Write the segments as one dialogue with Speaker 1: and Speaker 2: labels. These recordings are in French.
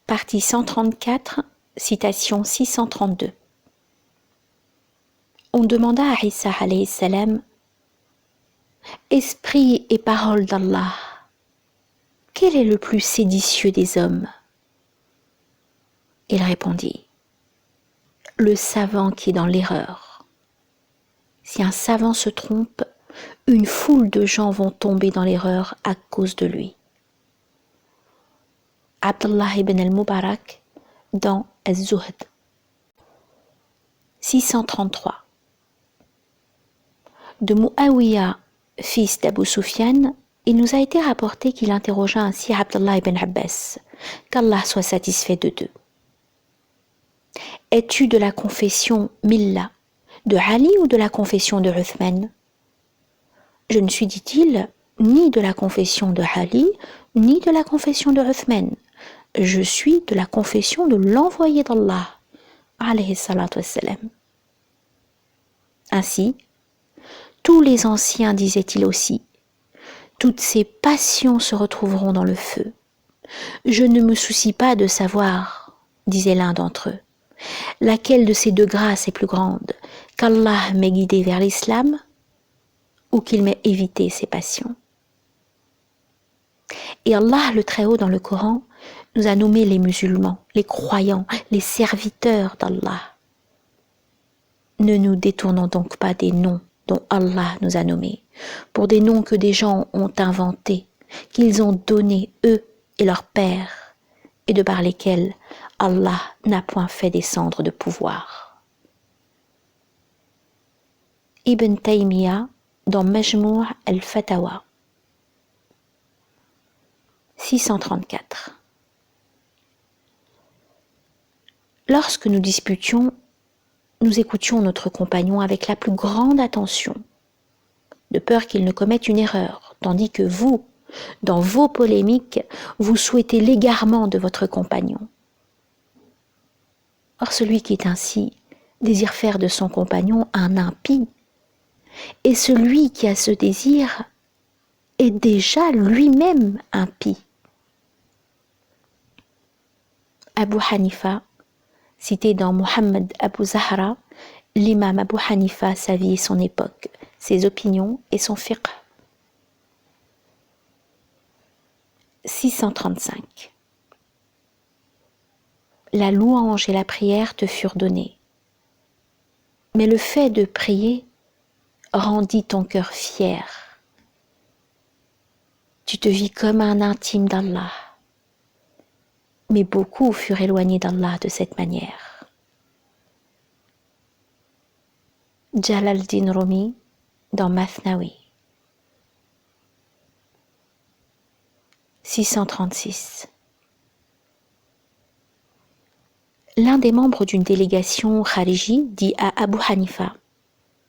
Speaker 1: Partie 134, citation 632. On demanda à Isa alayhi salam, « Esprit et parole d'Allah, quel est le plus séditieux des hommes ?» Il répondit, « Le savant qui est dans l'erreur. Si un savant se trompe, une foule de gens vont tomber dans l'erreur à cause de lui. » Abdullah ibn al-Mubarak dans Az-Zuhd. 633. De Muawiyah, fils d'Abu Sufyan, il nous a été rapporté qu'il interrogea ainsi Abdullah ibn Abbas, qu'Allah soit satisfait de deux. Es-tu de la confession Millah de Ali ou de la confession de Uthman? Je ne suis, dit-il, ni de la confession de Ali, ni de la confession de Uthman. Je suis de la confession de l'envoyé d'Allah, alayhi salatu wassalam. Ainsi, tous les anciens, disait-il aussi, toutes ces passions se retrouveront dans le feu. Je ne me soucie pas de savoir, disait l'un d'entre eux, laquelle de ces deux grâces est plus grande, qu'Allah m'ait guidé vers l'islam ou qu'il m'ait évité ces passions. Et Allah le Très-Haut dans le Coran nous a nommés les musulmans, les croyants, les serviteurs d'Allah. Ne nous détournons donc pas des noms dont Allah nous a nommés, pour des noms que des gens ont inventés, qu'ils ont donnés eux et leurs pères, et de par lesquels Allah n'a point fait descendre de pouvoir. Ibn Taymiyyah dans Majmou' al-Fatawa. 634. Lorsque nous disputions, nous écoutions notre compagnon avec la plus grande attention, de peur qu'il ne commette une erreur, tandis que vous, dans vos polémiques, vous souhaitez l'égarement de votre compagnon. Or celui qui est ainsi désire faire de son compagnon un impie, et celui qui a ce désir est déjà lui-même impie. Abu Hanifa, cité dans Muhammad Abu Zahra, l'imam Abu Hanifa, sa vie et son époque, ses opinions et son fiqh. 635. La louange et la prière te furent données, mais le fait de prier rendit ton cœur fier. Tu te vis comme un intime d'Allah, mais beaucoup furent éloignés d'Allah de cette manière. Jalal Din Rumi dans Mathnawi. 636. L'un des membres d'une délégation khariji dit à Abu Hanifa,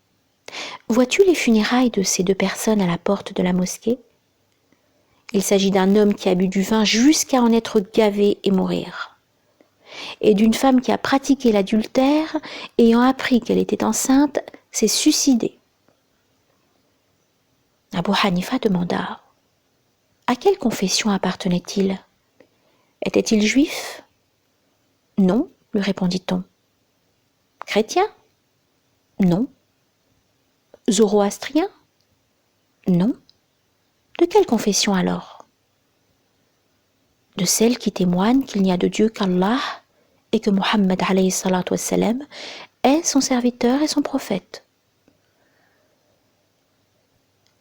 Speaker 1: « Vois-tu les funérailles de ces deux personnes à la porte de la mosquée? Il s'agit d'un homme qui a bu du vin jusqu'à en être gavé et mourir, et d'une femme qui a pratiqué l'adultère et ayant appris qu'elle était enceinte, s'est suicidée. » Abu Hanifa demanda, « À quelle confession appartenait-il? Était-il juif? » « Non, lui répondit-on. »« Chrétien? » ?»« Non. »« Zoroastrien? » ?»« Non. »« De quelle confession alors? » ?»« De celle qui témoigne qu'il n'y a de Dieu qu'Allah et que Muhammad alayhi salatu wassalam est son serviteur et son prophète. »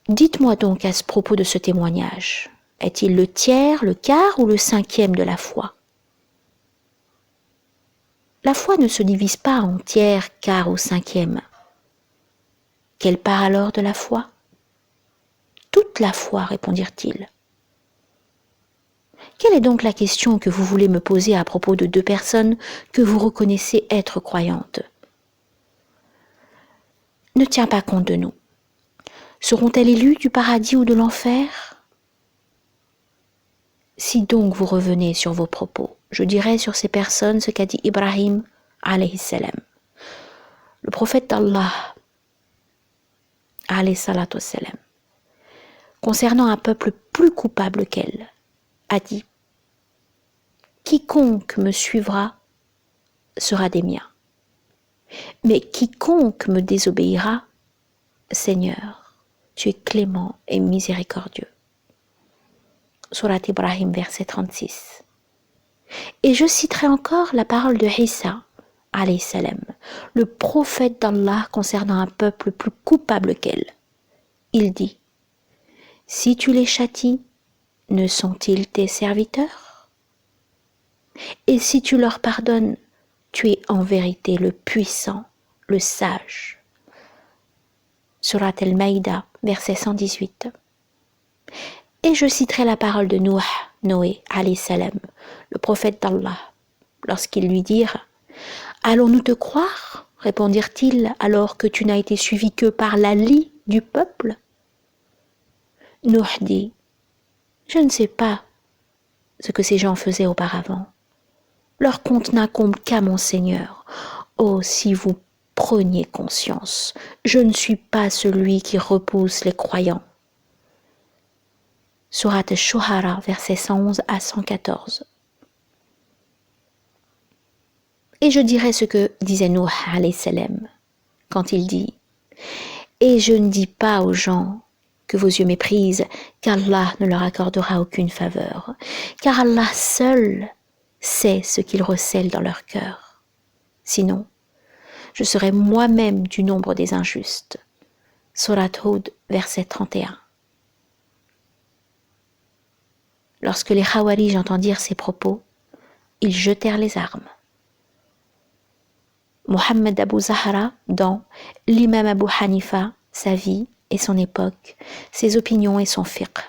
Speaker 1: Dites-moi donc à ce propos de ce témoignage, est-il le tiers, le quart ou le cinquième de la foi? La foi ne se divise pas en tiers, quart ou cinquième. Quelle part alors de la foi? Toute la foi, répondirent-ils. Quelle est donc la question que vous voulez me poser à propos de deux personnes que vous reconnaissez être croyantes? Ne tiens pas compte de nous. Seront-elles élues du paradis ou de l'enfer? Si donc vous revenez sur vos propos, je dirai sur ces personnes ce qu'a dit Ibrahim alayhi salam. Le prophète d'Allah alayhi salatu wassalam, concernant un peuple plus coupable qu'elle, a dit: quiconque me suivra sera des miens. Mais quiconque me désobéira, Seigneur, tu es clément et miséricordieux. Surat Ibrahim, verset 36. Et je citerai encore la parole de Isa, alayhi salam, le prophète d'Allah concernant un peuple plus coupable qu'elle. Il dit, « Si tu les châties, ne sont-ils tes serviteurs? Et si tu leur pardonnes, tu es en vérité le puissant, le sage. » Surat Al-Maïda, verset 118. Et je citerai la parole de Noé, alayhi salam, le prophète d'Allah, lorsqu'ils lui dirent « Allons-nous te croire ?» répondirent-ils, alors que tu n'as été suivi que par la lie du peuple. Nuh dit « Je ne sais pas ce que ces gens faisaient auparavant. Leur compte n'incombe qu'à mon Seigneur. Oh, si vous preniez conscience, je ne suis pas celui qui repousse les croyants. » Surat Ash-Shu'ara, versets 111 à 114. Et je dirai ce que disait Nuh alayhi salam quand il dit « Et je ne dis pas aux gens que vos yeux méprisent, qu'Allah ne leur accordera aucune faveur, car Allah seul sait ce qu'il recèle dans leur cœur. Sinon, je serai moi-même du nombre des injustes. » Surat Hud, verset 31. Lorsque les Khawarij entendirent ces propos, ils jetèrent les armes. Mohammed Abu Zahra, dans l'imam Abu Hanifa, sa vie et son époque, ses opinions et son fiqh.